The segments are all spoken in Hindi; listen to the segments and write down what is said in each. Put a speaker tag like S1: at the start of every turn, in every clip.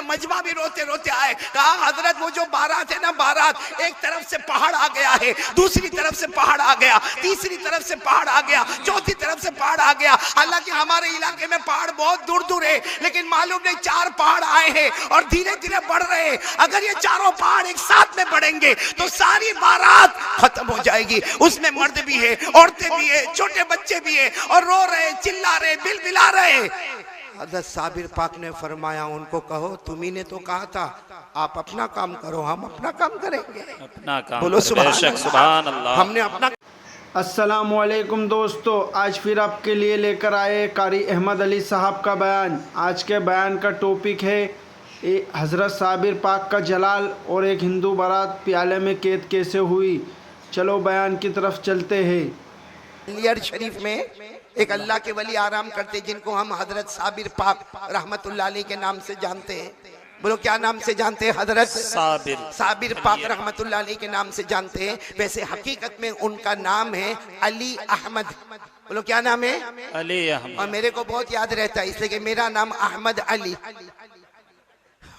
S1: मजमा भी रोते रोते आए, कहा हजरत वो जो बारात है ना, बारात एक तरफ से पहाड़ आ गया है, दूसरी तरफ से पहाड़ आ गया, तीसरी तरफ से पहाड़ आ गया, चौथी तरफ से पहाड़ आ गया। हालांकि हमारे इलाके में पहाड़ बहुत दूर दूर है, लेकिन मालूम नहीं 4 पहाड़ आए हैं और धीरे धीरे बढ़ रहे हैं। अगर ये चारों पहाड़ एक साथ में बढ़ेंगे तो सारी बारात खत्म हो जाएगी। उसमें मर्द भी है, औरतें भी है, छोटे बच्चे भी है, और रो रहे, चिल्ला रहे, बिलबिला रहे। हज़रत साबिर पाक ने फरमाया, उनको कहो तुम ही ने तो कहा था आप अपना काम करो, हम अपना काम करेंगे।
S2: अपना काम
S1: बोलो सुभान अल्लाह। हमने अपना।
S3: अस्सलामुअलैकुम दोस्तों, आज फिर आपके लिए लेकर आए कारी अहमद अली साहब का बयान। आज के बयान का टॉपिक है हज़रत साबिर पाक का जलाल और एक हिंदू बारात प्याले में कैद कैसे हुई। चलो बयान की तरफ चलते हैं।
S1: लियर शरीफ में एक अल्लाह के वली आराम करते, जिनको हम हजरत साबिर पाक रहमतुल्लाह अलैह के नाम से जानते हैं। बोलो क्या नाम से जानते हैं? हजरत साबिर पाक रहमतुल्लाह अलैह के नाम से जानते हैं। वैसे हकीकत में उनका नाम है अली अहमद। बोलो क्या नाम है?
S2: अली अहमद।
S1: और मेरे को बहुत याद रहता है, इसलिए कि मेरा नाम अहमद अली,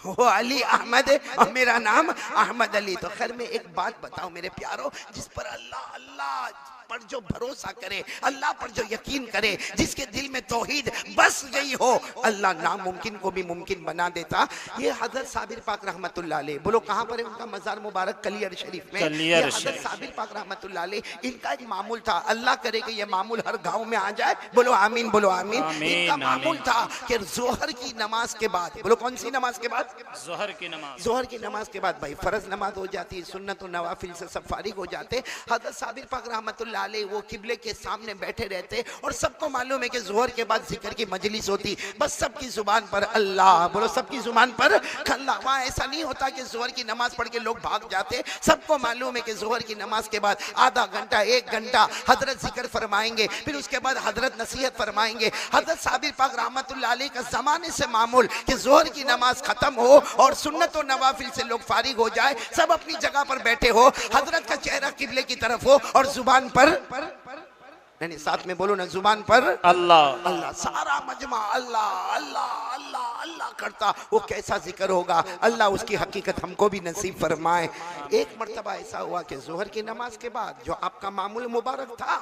S1: वो अली अहमद है और मेरा नाम अहमद अली। तो खैर मैं एक बात बताऊं मेरे प्यारो, जिस पर अल्लाह अल्लाह पर जो भरोसा करे, अल्लाह पर जो यकीन करे, जिसके दिल में तौहीद बस गई हो, अल्लाह नामुमकिन को भी मुमकिन बना देता। ये हजरत साबिर पाक रहमतुल्लाह अलैह, बोलो कहाँ पर है उनका मजार मुबारक? कलियर शरीफ में। हजरत साबिर पाक रहमतुल्लाह अलैह, इनका एक मामूल था, अल्लाह करे कि ये मामूल हर गाँव में आ जाए। बोलो आमीन, बोलो आमीन। इनका मामूल था कि जोहर की नमाज के बाद, बोलो कौन सी नमाज के बाद?
S2: जोहर की नमाज।
S1: जोहर की नमाज के बाद भाई फर्ज नमाज हो जाती है, सुन्नत और नवाफिल से सब फारिग हो जाते। हजरत साबिर पाक रहमतुल्लाह अलैह वो किबले के सामने बैठे रहते, और सबको मालूम है कि जोहर के बाद जिक्र की मजलिस होती, बस सबकी जुबान पर अल्लाह, बोलो सबकी जुबान पर अल्लाह। वहाँ ऐसा नहीं होता कि जोहर की नमाज पढ़ के लोग भाग जाते। सबको मालूम है कि जोहर की नमाज के बाद आधा घंटा 1 घंटा हजरत जिक्र फरमाएंगे, फिर उसके बाद हजरत नसीहत फरमाएंगे। हजरत साबिर पाक रहमतुल्लाह अलैह का जमाने से मामूल कि जोहर की नमाज खत्म हो और सुन्नत और नवाफिल से लोग फारिग हो जाए, सब अपनी जगह पर बैठे हो, हजरत का चेहरा किबले की तरफ हो और जुबान पर नहीं, साथ में बोलो ना, जुबान पर
S2: अल्लाह
S1: अल्लाह, सारा मजमा अल्लाह अल्लाह अल्लाह अल्लाह करता। वो कैसा जिक्र होगा, अल्लाह उसकी हकीकत हमको भी नसीब फरमाए। एक मर्तबा ऐसा हुआ कि जोहर की नमाज के बाद जो आपका मामूल मुबारक था,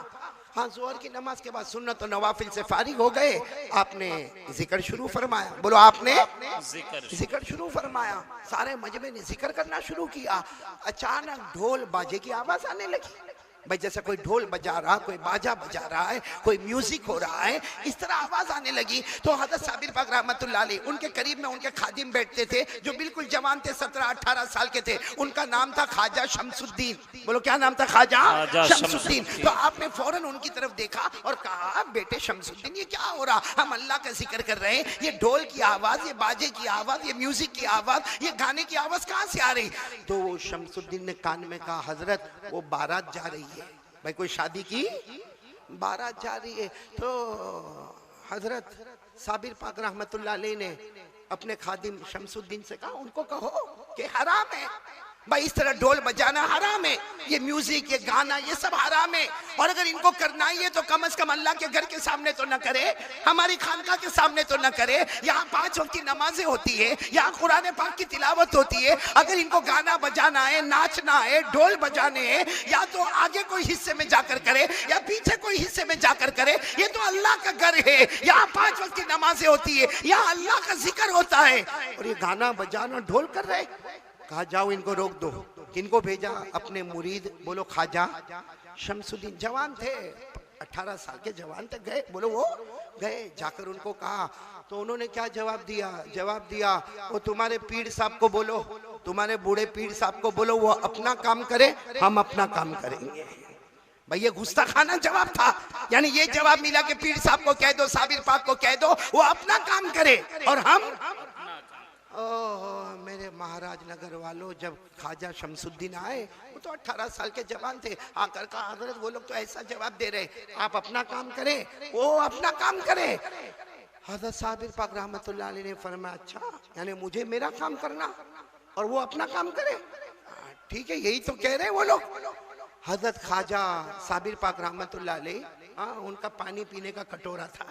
S1: हाँ जोहर की नमाज के बाद सुन्नत और नवाफिल से फारिग हो गए, आपने जिक्र शुरू फरमाया। बोलो आपने जिक्र शुरू फरमाया, सारे मजमे ने जिक्र करना शुरू किया। अचानक ढोल बाजे की आवाज आने लगी। भाई जैसे कोई ढोल बजा रहा, कोई बाजा बजा रहा है, कोई म्यूजिक हो रहा है, इस तरह आवाज आने लगी। तो हजरत साबिर पाक रहमतुल्लाह अलैह, उनके करीब में उनके खादिम बैठते थे जो बिल्कुल जवान थे, 17-18 साल के थे। उनका नाम था ख्वाजा शमसुद्दीन। बोलो क्या नाम था? ख्वाजा शमसुद्दीन। तो आपने फौरन उनकी तरफ देखा और कहा, बेटे शमसुद्दीन ये क्या हो रहा? हम अल्लाह का जिक्र कर रहे हैं, ये ढोल की आवाज, ये बाजे की आवाज, ये म्यूजिक की आवाज, ये गाने की आवाज कहाँ से आ रही? तो वो शमसुद्दीन ने कान में कहा, हजरत वो बारात जा रही है। भाई कोई शादी की बारात जा रही है। तो हजरत साबिर पाक रहमतुल्लाह अलैह ने अपने खादिम शमसुद्दीन से कहा, उनको कहो कि हराम है भाई, इस तरह ढोल बजाना हराम है, ये म्यूजिक, ये गाना, ये सब हराम है। और अगर इनको करना ही है तो कम से कम अल्लाह के घर के सामने तो न करे, हमारी खानका के सामने तो न करे। यहाँ 5 वक्त की नमाजें होती है, यहाँ कुरान पाक की तिलावत होती है। अगर इनको गाना बजाना है, नाचना है, ढोल बजाने हैं, या तो आगे कोई हिस्से में जाकर करे या पीछे कोई हिस्से में जाकर करे। ये तो अल्लाह का घर है, यहाँ 5 वक्त की नमाजें होती है, यहाँ अल्लाह का जिक्र होता है, और ये गाना बजाना ढोल कर रहे। कहा जाओ इनको रोक दो। किनको भेजा? अपने मुरीद, बोलो ख्वाजा शमसुद्दीन, जवान थे, 18 साल के जवान थे। गए, बोलो वो गए, जाकर उनको कहा। तो उन्होंने क्या जवाब दिया? जवाब दिया, वो तुम्हारे पीर साहब को बोलो, तुम्हारे बूढ़े पीर साहब को बोलो, वो अपना काम करे, हम अपना काम करेंगे। भाई ये गुस्ताखाना जवाब था। यानी ये जवाब मिला कि पीर साहब को कह दो, साबिर पाक को कह दो, वो अपना काम करे और हम। ओह मेरे महाराज नगर वालों, जब ख्वाजा शमसुद्दीन आए, वो तो 18 साल के जवान थे, आकर कहा, हजरत वो लोग तो ऐसा जवाब दे रहे, आप अपना काम करें, वो अपना काम करे। हजरत साबिर पाक रहमतुल्लाह अलैह ने फरमाया, अच्छा यानी मुझे मेरा काम करना और वो अपना काम करे? ठीक है, यही तो कह रहे वो लोग। हजरत ख्वाजा साबिर पाक रहमतुल्लाह अलैह, उनका पानी पीने का कटोरा था,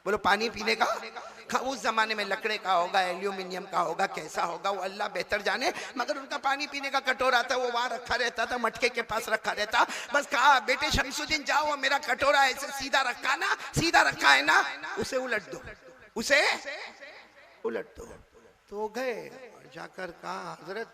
S1: बोलो पानी पीने का उस जमाने में लकड़े का होगा, एल्यूमिनियम का होगा, कैसा होगा वो अल्लाह बेहतर जाने, मगर उनका पानी पीने का कटोरा था, वो वहां रखा रहता था, मटके के पास रखा रहता। बस कहा बेटे शमसुद्दीन जाओ, मेरा कटोरा ऐसे सीधा रखा ना, सीधा रखा है ना, उसे उलट दो, उसे उलट दो। तो गए और जाकर कहा हजरत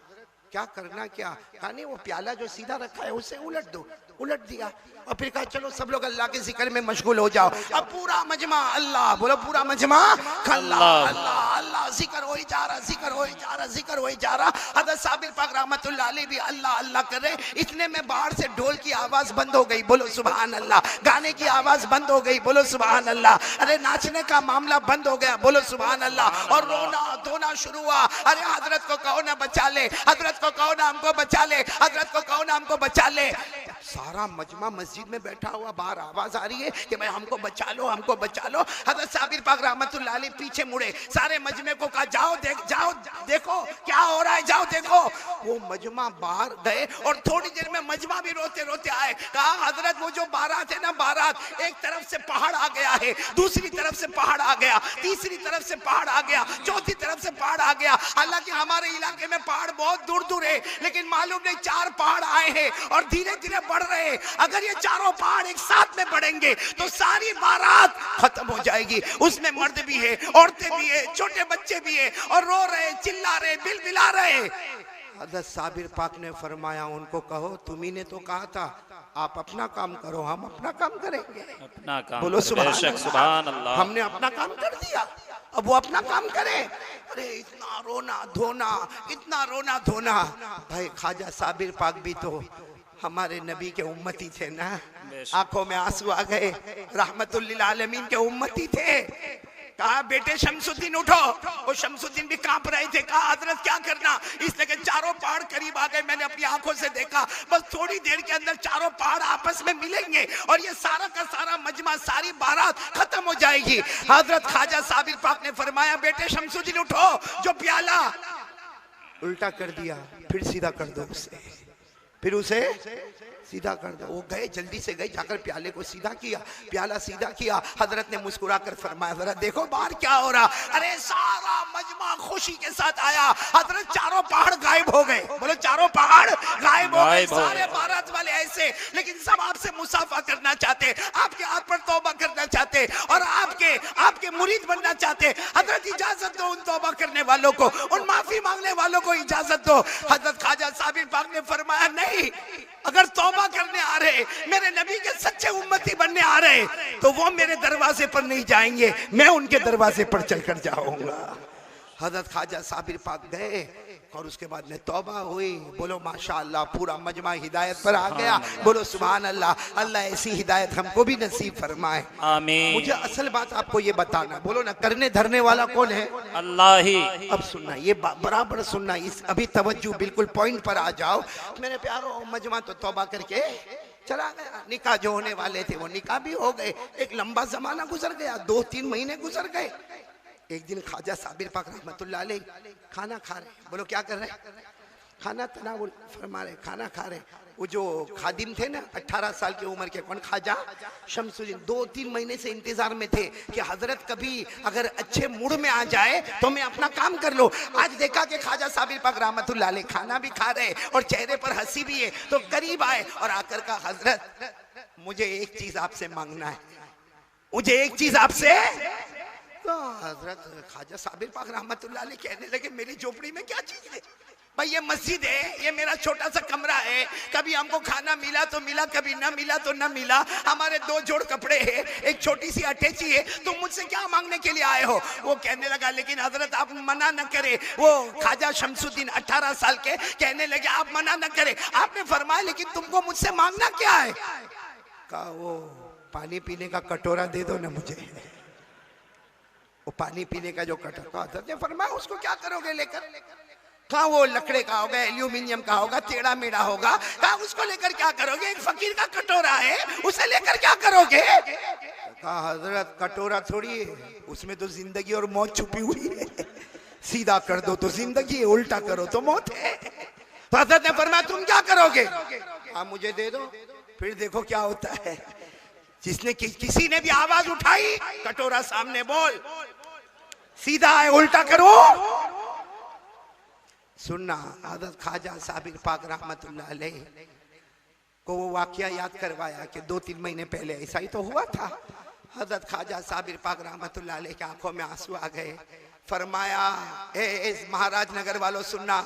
S1: क्या करना, क्या कहा नहीं वो प्याला जो सीधा रखा है उसे उलट दो, उलट दिया। और फिर कहा चलो सब लोग अल्लाह के जिक्र में मशगूल हो जाओ। अब पूरा मजमा अल्लाह, बोलो पूरा मजमा अल्लाह अल्लाह अल्लाह, जिक्र हो ही जा रहा, जिक्र हो ही जा रहा, जिक्र हो ही जा रहा। हज़रत साबिर पाक रहमतुल्लाह अलैह भी अल्लाह अल्लाह कर रहे। इतने में बाहर से ढोल की आवाज बंद हो गई, बोलो सुभान अल्लाह। गाने की आवाज बंद हो गई, बोलो सुभान अल्लाह। अरे नाचने का मामला बंद हो गया, बोलो सुभान अल्लाह। और रोना धोना शुरू हुआ। अरे हजरत को कहो ना बचा ले, हजरत को कहो ना हमको बचा ले, हजरत को कहो ना हमको बचा ले। सारा मजमा मस्जिद में बैठा हुआ, बाहर आवाज आ रही है कि भाई हमको बचा लो, हमको बचा लो। हज़रत साबिर पाक रहमतुल्लाह अलैह पीछे मुड़े, सारे मजमे को कहा जाओ जाओ देखो क्या हो रहा है, जाओ देखो। वो मजमा बाहर गए और थोड़ी देर में मजमा भी रोते रोते आए। कहा हजरत वो जो बारात है ना, बारात एक तरफ से पहाड़ आ गया है, दूसरी तरफ से पहाड़ आ गया, तीसरी तरफ से पहाड़ आ गया, चौथी तरफ से पहाड़ आ गया। हालांकि हमारे इलाके में पहाड़ बहुत दूर दूर है, लेकिन मालूम नहीं 4 पहाड़ आए हैं और धीरे धीरे बढ़ रहे। अगर ये चारों पहाड़ एक साथ में बढ़ेंगे तो सारी बारात खत्म हो जाएगी। उसमें मर्द भी है, औरतें भी है, छोटे बच्चे भी है और रो रहे, चिल्ला रहे, बिलबिला रहे। हज़रत साबिर पाक ने फरमाया उनको कहो तुम्ही ने तो कहा था आप अपना काम करो, हम अपना काम करेंगे।
S2: अपना काम
S1: बोलो
S2: सुभान अल्लाह।
S1: हमने अपना काम कर दिया, अब वो अपना काम करे। अरे इतना रोना धोना, इतना रोना धोना। भाई ख्वाजा साबिर पाक भी तो हमारे नबी के उम्मती थे ना, आंखों में आंसू आ गए, रहमतुल लिल आलमीन के उम्मती थे। कहा बेटे शमसुद्दीन उठो। वो शमसुद्दीन भी कांप रहे थे। कहा हजरत क्या करना, इसलिए कि चारों पहाड़ करीब आ गए। मैंने अपनी आंखों से देखा, बस थोड़ी देर के अंदर चारों पहाड़ आपस में मिलेंगे और ये सारा का सारा मजमा, सारी बारात खत्म हो जाएगी। हजरत ख्वाजा साबिर पाक ने फरमाया बेटे शमसुद्दीन उठो, जो प्याला उल्टा कर दिया फिर सीधा कर दो उसे, फिर उसे सीधा कर दो। वो गए, जल्दी से गए, जाकर प्याले को सीधा किया, प्याला सीधा किया। हजरत ने मुस्कुरा कर फरमाया जरा देखो बाहर क्या हो रहा। अरे सारा मजमा खुशी के साथ आया। हजरत चारों पहाड़ गायब हो गए, बोलो चारों पहाड़ गायब हो गए। सारे बारात वाले ऐसे, लेकिन सब आपसे मुसाफा करना चाहते, आपके हाथ पर तौबा करना चाहते और आपके मुरीद बनना चाहते। हजरत इजाजत दो उन तौबा करने वालों को, उन माफी मांगने वालों को इजाजत दो। हजरत ख्वाजा साबिर पाक ने फरमाया नहीं, अगर तौबा करने आ रहे, मेरे नबी के सच्चे उम्मती बनने आ रहे, तो वो मेरे दरवाजे पर नहीं जाएंगे, मैं उनके दरवाजे पर चलकर जाऊंगा। हजरत ख्वाजा साबिर पाक गए और उसके बाद में तौबा हुई। बोलो माशाअल्लाह, पूरा मजमा हिदायत पर आ गया। बोलो सुभान अल्लाह। अल्लाह ऐसी हिदायत हमको भी नसीब फरमाए, आमीन। मुझे असल बात आपको ये बताना, बोलो ना करने धरने वाला कौन है? अल्लाह ही। अब सुनना, ये बराबर सुनना, इस अभी तवज्जो, बिल्कुल पॉइंट पर आ जाओ मेरे प्यारो। मजमा तो तौबा करके चला गया, निकाह जो होने वाले थे वो निकाह भी हो गए। एक लंबा जमाना गुजर गया, 2-3 महीने गुजर गए। एक दिन ख्वाजा साबिर पाक रहमतुल्लाह अलैह खाना खा रहे, बोलो क्या कर रहे? खाना तनावुल फरमा रहे, खाना खा रहे। वो जो खादिम थे ना 18 साल की उम्र के, कौन? ख्वाजा शमसुद्दीन। 2-3 महीने से इंतजार में थे कि हजरत कभी अगर अच्छे मूड में आ जाए तो मैं अपना काम कर लो। आज देखा कि ख्वाजा साबिर पाक रहमतुल्लाह अलैह खाना भी खा रहे और चेहरे पर हंसी भी है, तो करीब आए और आकर कहा हजरत मुझे एक चीज आपसे मांगना है, मुझे एक चीज आपसे। तो हजरत ख्वाजा साबिर पाक रहमतुल्लाह अलैह कहने लगे मेरी झोपड़ी में क्या चीज है? भाई ये मस्जिद है, ये मेरा छोटा सा कमरा है, कभी हमको खाना मिला तो मिला, कभी ना मिला तो ना मिला। हमारे 2 जोड़ कपड़े हैं, एक छोटी सी अटैची है, तुम मुझसे क्या मांगने के लिए आए हो? वो कहने लगा लेकिन हजरत आप मना न करे। वो ख्वाजा शमसुद्दीन 18 साल के कहने लगे आप मना न करे। आपने फरमाया लेकिन तुमको मुझसे मांगना क्या है? कहा वो पानी पीने का कटोरा दे दो ना मुझे। वो पानी पीने का जो कटोरा, हजरत ने फरमाया उसको क्या करोगे लेकर? कहा वो लकड़े का होगा, एल्यूमिनियम का होगा, टेढ़ा मेढ़ा होगा। कहा उसको लेकर क्या करोगे? एक फकीर का कटोरा है, उसे लेकर क्या करोगे? कहा हजरत कटोरा थोड़ी है, उसमें तो जिंदगी और मौत छुपी हुई है। सीधा कर दो तो जिंदगी है, उल्टा करो तो मौत है। तो हजरत ने फरमाया तुम क्या करोगे? हाँ मुझे दे दो, फिर देखो क्या होता है। जिसने किसी ने भी आवाज उठाई, कटोरा सामने बोल, सीधा है उल्टा करो। सुनना, हज़रत ख्वाजा साबिर पाक रहमतुल्लाह अलैह को वो वाकया याद करवाया कि 2-3 महीने पहले ऐसा ही तो हुआ था। हज़रत ख्वाजा साबिर पाक रहमतुल्लाह अलैह की आंखों में आंसू आ गए। फरमाया, ए महाराज नगर वालों सुनना,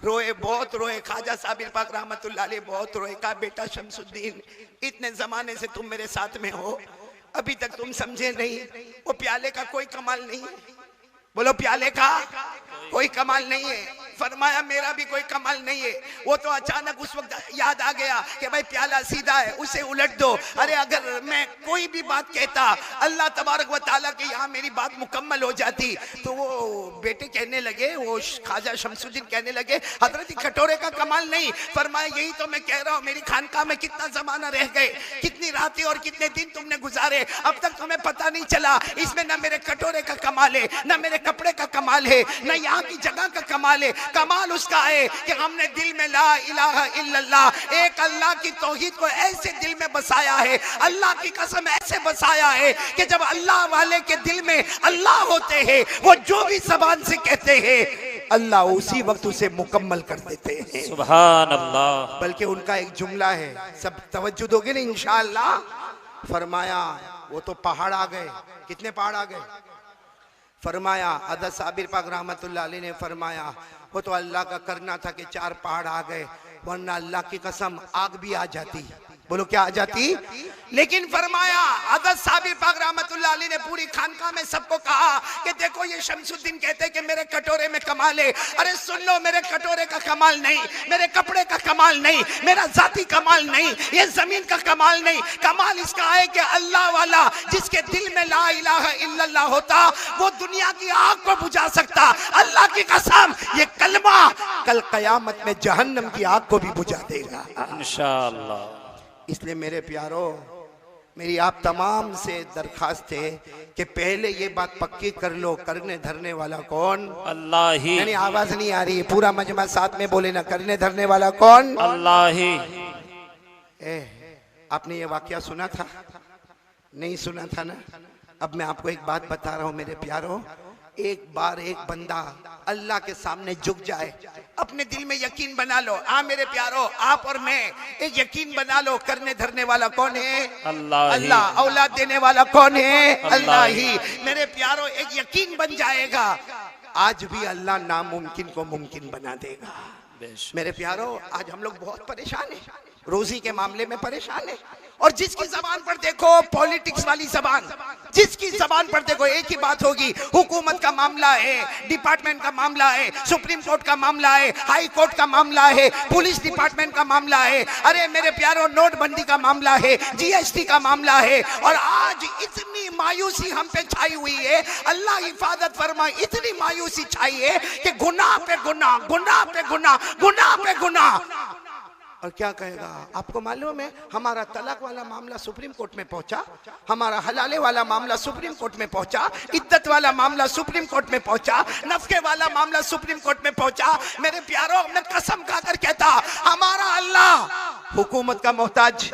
S1: रोए, बहुत रोए। ख्वाजा साबिर पाक रहमतुल्लाह अलैह बहुत रोए। कहा, बेटा शमसुद्दीन, इतने जमाने से तुम मेरे साथ में हो, अभी तक तुम समझे नहीं, वो प्याले का कोई कमाल नहीं है। बोलो, प्याले का कोई कमाल नहीं है। फरमाया, मेरा भी कोई कमाल नहीं है। वो तो अचानक उस वक्त याद आ गया कि भाई प्याला सीधा है, उसे उलट दो। अरे अगर मैं कोई भी बात कहता, अल्लाह तबारक व तआला की यहाँ मेरी बात मुकम्मल हो जाती, तो वो बेटे कहने लगे, वो ख्वाजा शमसुद्दीन कहने लगे, हजरत कटोरे का कमाल नहीं। फरमाया, यही तो मैं कह रहा हूँ, मेरी खानकाह में कितना जमाना रह गए, कितनी रातें और कितने दिन तुमने गुजारे, अब तक तुम्हें पता नहीं चला। इसमें न मेरे कटोरे का कमाल है, न मेरे कपड़े का कमाल है, न यहाँ की जगह का कमाल है। कमाल उसका है कि हमने दिल में ला इलाहा इल्लल्लाह, एक अल्लाह की तौहीद को ऐसे दिल में बसाया है, अल्लाह की कसम ऐसे बसाया है कि जब अल्लाह वाले के दिल में अल्लाह होते हैं, वो जो भी ज़बान से कहते हैं, अल्लाह उसी वक्त उसे मुकम्मल कर देते हैं।
S2: सुभान अल्लाह।
S1: बल्कि उनका एक जुमला है, सब तवज्जो दोगे ना इंशाअल्लाह। फरमाया, वो तो पहाड़ आ गए। कितने पहाड़ आ गए? फरमाया, हज़रत साबिर पाक रहमतुल्लाह अलैह ने फरमाया, वो तो अल्लाह का करना था कि 4 पहाड़ आ गए, वरना अल्लाह की कसम आग भी आ जाती। बोलो, क्या आ जाती? लेकिन फरमाया, हज़रत साबिर पाक रहमतुल्लाह अलैह ने पूरी खानकाह में सबको कहा कि देखो, ये शमसुद्दीन कहते कि मेरे कटोरे में कमाल है। अरे सुन लो, मेरे कटोरे का कमाल नहीं, मेरे कपड़े का कमाल नहीं, मेरा जाती कमाल नहीं, ये जमीन का कमाल नहीं। कमाल इसका है कि अल्लाह वाला जिसके दिल में ला इलाहा इल्लल्लाह होता, वो दुनिया की आग को बुझा सकता। अल्लाह की कसम, ये कलमा कल कयामत में जहन्नम की आग को भी बुझा देगा
S2: इंशाअल्लाह।
S1: इसलिए मेरे प्यारो, मेरी आप तमाम से दरखास्त है कि पहले ये बात पक्की कर लो, करने धरने वाला कौन?
S2: अल्लाह ही।
S1: नहीं, आवाज नहीं आ रही, पूरा मजमा साथ में बोले ना, करने धरने वाला कौन?
S2: अल्लाह ही।
S1: आपने ये वाकया सुना था? नहीं सुना था ना? अब मैं आपको एक बात बता रहा हूँ मेरे प्यारो। एक बार एक बंदा अल्लाह के सामने झुक जाए, अपने दिल में यकीन बना लो। मेरे प्यारो, आप और मैं एक यकीन बना लो, करने धरने वाला कौन है?
S2: अल्लाह।
S1: अल्लाह। औलाद देने वाला कौन है? अल्लाह ही। मेरे प्यारो, एक यकीन बन जाएगा, आज भी अल्लाह नामुमकिन को मुमकिन बना देगा। मेरे प्यारो, आज हम लोग बहुत परेशान हैं, रोजी के मामले में परेशान है। और जिसकी जबान पर देखो पॉलिटिक्स वाली जबान, जिसकी जबान पर देखो एक ही बात होगी, हुकूमत का मामला है, डिपार्टमेंट का मामला है, सुप्रीम कोर्ट का मामला है, हाई कोर्ट का मामला है, पुलिस डिपार्टमेंट का मामला है। अरे मेरे प्यारो, नोटबंदी का मामला है, जीएसटी का मामला है। और आज इतनी मायूसी हम पे छाई हुई है, अल्लाह हिफाजत फरमाए, इतनी मायूसी छाई है कि गुनाह पे गुनाह, गुनाह पे गुनाह, गुनाह पे गुनाह। और क्या कहेगा? आपको मालूम है, हमारा तलाक वाला मामला सुप्रीम कोर्ट में पहुंचा, हमारा हलाले वाला मामला सुप्रीम कोर्ट में पहुंचा, इद्दत वाला मामला सुप्रीम कोर्ट में पहुंचा, नफके वाला मामला सुप्रीम कोर्ट में पहुंचा। मेरे प्यारो, मैं कसम खाकर कहता, हमारा अल्लाह हुकूमत का मोहताज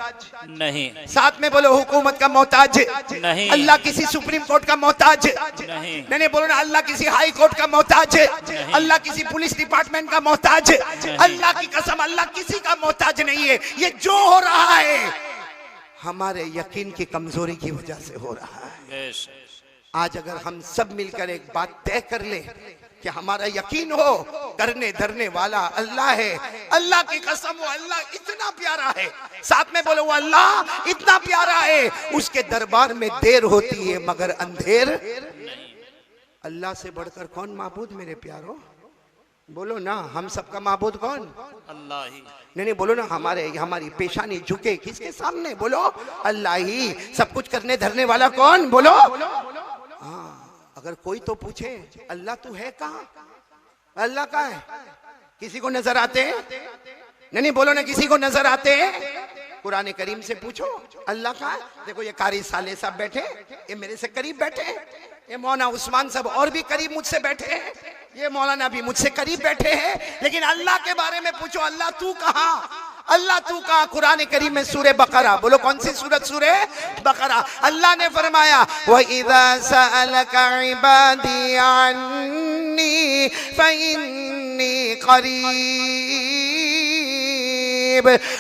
S2: नहीं।
S1: साथ में बोलो, हुकूमत का मोहताज
S2: नहीं।
S1: अल्लाह किसी सुप्रीम कोर्ट का मोहताज
S2: नहीं।
S1: नहीं बोलो ना, अल्लाह किसी हाई कोर्ट का मोहताज, अल्लाह किसी पुलिस डिपार्टमेंट का मोहताज, अल्लाह की कसम अल्लाह किसी का मोहताज नहीं है। ये जो हो रहा है हमारे यकीन की कमजोरी की वजह से हो रहा है। आज अगर हम सब मिलकर एक बात तय कर ले कि हमारा यकीन हो, करने धरने वाला अल्लाह है, अल्लाह की कसम वो अल्लाह इतना प्यारा है, साथ में बोलो वो अल्लाह इतना प्यारा है, उसके दरबार में देर होती है मगर अंधेर। अल्लाह से बढ़कर कौन माबूद मेरे प्यारो? बोलो ना, हम सबका माबूद कौन?
S2: अल्लाह ही।
S1: नहीं बोलो ना, हमारी पेशानी झुके किसके सामने? बोलो अल्लाह ही। सब कुछ करने धरने वाला कौन? बोलो। हाँ, अगर कोई तो पूछे अल्लाह तू है कहाँ? अल्लाह कहाँ है? किसी को नजर आते हैं? नहीं बोलो ना, किसी को नजर आते हैं? कुरान करीम से पूछो अल्लाह कहाँ है? देखो ये कारी साले साहब बैठे, ये मेरे से करीब बैठे, ये मौलाना उस्मान साहब और भी करीब मुझसे बैठे हैं, ये मौलाना भी मुझसे करीब बैठे हैं। लेकिन अल्लाह के बारे में पूछो, अल्लाह तू कहाँ? अल्लाह तू कहा कुरान करीम में सूरह बकरा, बोलो कौन सी सूरत? सूरह बकरा। अल्लाह ने फरमाया व इज़ा सअलका इबादी अन्नी फइन्नी करीब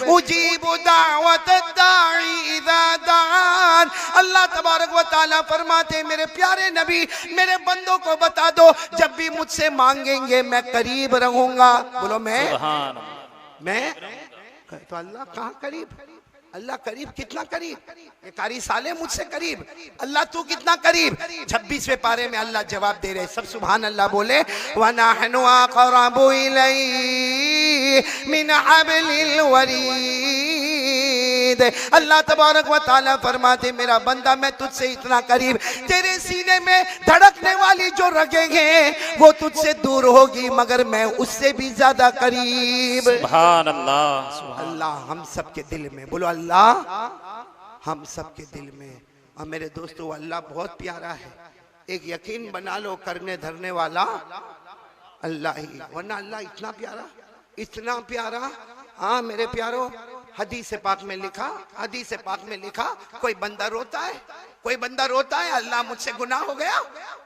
S1: उजीबु दावत दाई इज़ा दान। अल्लाह तबारक व तआला फरमाते मेरे प्यारे नबी मेरे बंदों को बता दो जब भी मुझसे मांगेंगे मैं करीब रहूंगा। बोलो मैं तो अल्लाह कहाँ करीब? अल्लाह करीब, कितना करीब? ये कारी साले मुझसे करीब, अल्लाह तू कितना करीब? 26वें पारे में अल्लाह जवाब दे रहे, सब सुभान अल्लाह बोले। वनहनु अक़रबु इलैहि मिन हब्लिल वरीद। अल्लाह तबारक व तआला फरमाते मेरा बंदा मैं तुझसे इतना करीब, तेरे सीने में धड़कने वाली जो रगें हैं वो तुझसे दूर होगी मगर मैं उससे भी ज्यादा करीब।
S2: सुभान अल्लाह।
S1: अल्लाह हम सबके दिल में, बोलो अल्लाह हम सबके दिल में। और मेरे दोस्तों अल्लाह बहुत प्यारा है, एक यकीन बना लो करने धरने वाला अल्लाह ही, वरना अल्लाह इतना प्यारा, इतना प्यारा। हाँ मेरे प्यारो, हदीस पाक में लिखा, हदीस पाक में लिखा कोई बंदा रोता है, कोई बंदा रोता है अल्लाह मुझसे गुनाह हो गया,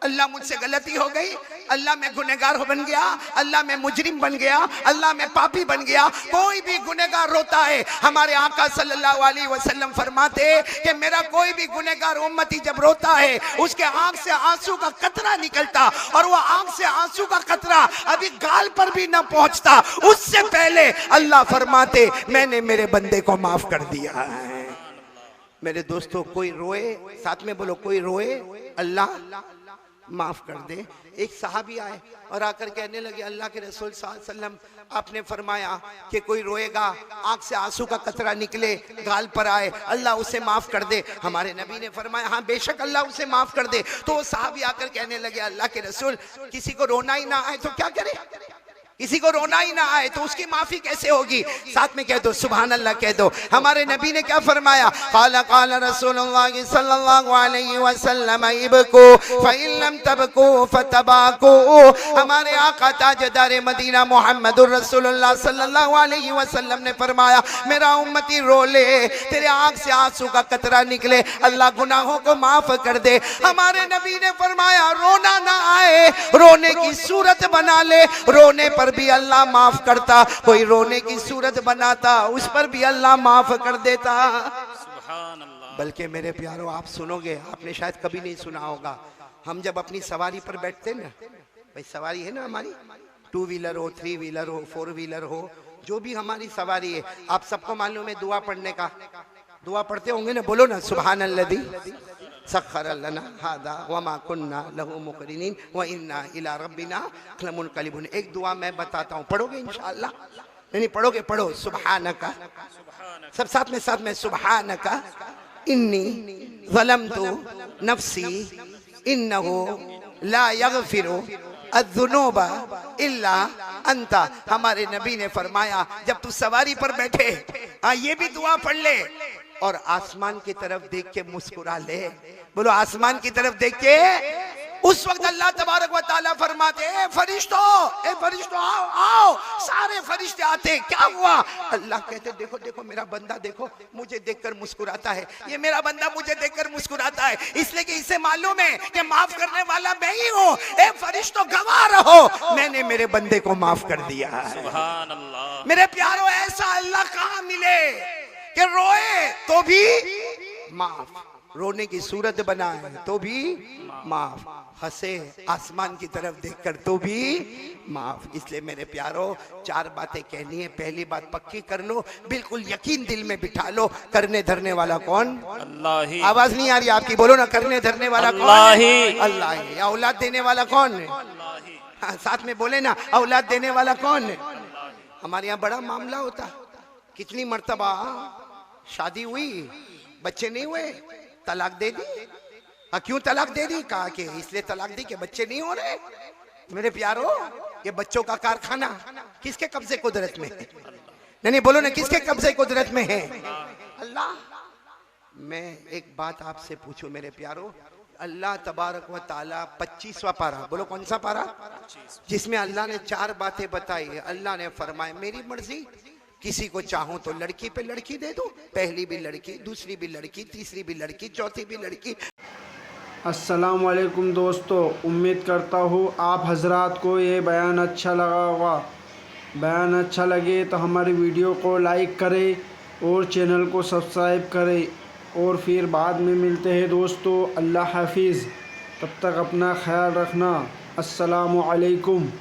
S1: अल्लाह मुझसे गलती हो गई, अल्लाह मैं गुनहगार बन गया, अल्लाह मैं मुजरिम बन गया, अल्लाह मैं पापी बन गया। कोई भी गुनहगार रोता है, हमारे आका सल्लल्लाहु अलैहि वसल्लम फरमाते कि मेरा कोई भी गुनहगार उम्मती जब रोता है उसके आंख से आंसू का कतरा निकलता और वो आंख से आंसू का कतरा अभी गाल पर भी ना पहुंचता उससे पहले अल्लाह फरमाते मैंने मेरे बंदे को माफ कर दिया है। मेरे दोस्तों कोई रोए, साथ में बोलो कोई रोए अल्लाह माफ कर दे। एक सहाबी आए और आकर कहने लगे अल्लाह के रसूल सल्लल्लाहु अलैहि वसल्लम आपने फरमाया कि कोई रोएगा आंख से आंसू का कतरा निकले गाल पर आए अल्लाह उसे माफ कर दे। हमारे नबी ने फरमाया हाँ बेशक अल्लाह उसे माफ कर दे। तो वो सहाबी आकर कहने लगे अल्लाह के रसूल किसी को रोना ही ना आए तो क्या करे? किसी को रोना ही ना आए तो उसकी माफी कैसे होगी? साथ में कह दो सुभान अल्लाह कह दो। हमारे नबी ने क्या फरमाया? क़ाला क़ाला रसूलुल्लाह सल्लल्लाहु अलैहि वसल्लम इब्कू फ़इन लम तबकू फतबाकू। हमारे आका ताजदार मदीना मुहम्मदुर रसूलुल्लाह सल्लल्लाहु अलैहि वसल्लम ने फरमाया मेरा उम्मती रो ले, तेरे आंख से आंसू का कतरा निकले अल्लाह गुनाहों को माफ कर दे। हमारे नबी ने फरमाया रोना ना आए रोने की सूरत बना ले, रोने पर भी अल्लाह माफ करता, कोई रोने की सूरत बनाता उस पर भी अल्लाह माफ कर देता।
S2: सुभान अल्लाह।
S1: बल्कि मेरे प्यारो आप सुनोगे, आपने शायद कभी नहीं सुना होगा, हम जब अपनी सवारी पर बैठते ना, भाई सवारी है ना हमारी, 2 व्हीलर हो 3 व्हीलर हो 4 व्हीलर हो जो भी हमारी सवारी है, आप सबको मालूम है दुआ पढ़ने का, दुआ पढ़ते होंगे ना, बोलो ना सुभान अल्लज़ी सख्खर लना हादा वमा कुन्ना लहू मुकरिनीन व इन्ना इला रब्बिना लमुनक़लिबून। एक दुआ मैं बताता हूँ, पढ़ोगे इंशाअल्लाह? नहीं पढ़ोगे? पढ़ो सुब्हानका, सब साथ में सुब्हानका इन्नी ज़लमतु नफ्सी इन्नहु ला यग़फिरु अज़्ज़ुनूबा इल्ला अंता। हमारे नबी ने फरमाया जब तू सवारी पर बैठे ये भी दुआ पढ़ ले और आसमान की तरफ देख के मुस्कुरा ले। बोलो आसमान की तरफ देख के। उस वक्त अल्लाह तबारक व तआला फरमाते ए फरिश्तों आओ आओ, सारे फरिश्ते आते। क्या हुआ? अल्लाह कहते देखो देखो मेरा बंदा देखो मुझे देखकर मुस्कुराता है, ये मेरा बंदा मुझे देखकर मुस्कुराता है इसलिए कि इसे मालूम है कि माफ करने वाला मैं ही हूँ। ए फरिश्तों गवाह रहो मैंने मेरे बंदे को माफ कर दिया है।
S2: सुभान अल्लाह।
S1: मेरे प्यारो ऐसा अल्लाह कहाँ मिले कि रोए तो भी माफ, रोने की सूरत बनाए तो भी माफ, हंसे आसमान की तरफ देखकर तो भी माफ। इसलिए मेरे प्यारो 4 बातें कहनी है। पहली बात पक्की कर लो, बिल्कुल यकीन दिल में बिठा लो, करने धरने वाला कौन?
S2: अल्लाह ही।
S1: आवाज नहीं आ रही आपकी, बोलो ना करने धरने वाला कौन?
S2: अल्लाह ही।
S1: अल्लाह ही। औलाद देने वाला कौन है? हाँ, साथ में बोले ना औलाद देने वाला कौन है? हमारे यहाँ बड़ा मामला होता, कितनी मर्तबा शादी हुई बच्चे नहीं हुए, तलाक दे दी। क्यों तलाक दे दी? कहा कि इसलिए तलाक दी कि बच्चे नहीं हो रहे। मेरे प्यारो ये बच्चों का कारखाना किसके कब्जे कुदरत में है? नहीं बोलो ना किसके कब्जे कुदरत में है? अल्लाह। मैं एक बात आपसे पूछूं मेरे प्यारो, अल्लाह तबारक व ताला 25वां पारा, बोलो कौन सा पारा? जिसमें अल्लाह ने 4 बातें बताई। अल्लाह ने फरमाया मेरी मर्जी किसी को चाहूं तो लड़की पे लड़की दे दूं, पहली भी लड़की, दूसरी भी लड़की, तीसरी भी लड़की, चौथी भी लड़की।
S3: अस्सलाम वालेकुम दोस्तों, उम्मीद करता हूँ आप हजरात को ये बयान अच्छा लगा होगा। बयान अच्छा लगे तो हमारी वीडियो को लाइक करें और चैनल को सब्सक्राइब करें। और फिर बाद में मिलते हैं दोस्तों। अल्लाह हाफिज़, तब तक अपना ख्याल रखना। अस्सलामु अलैकुम।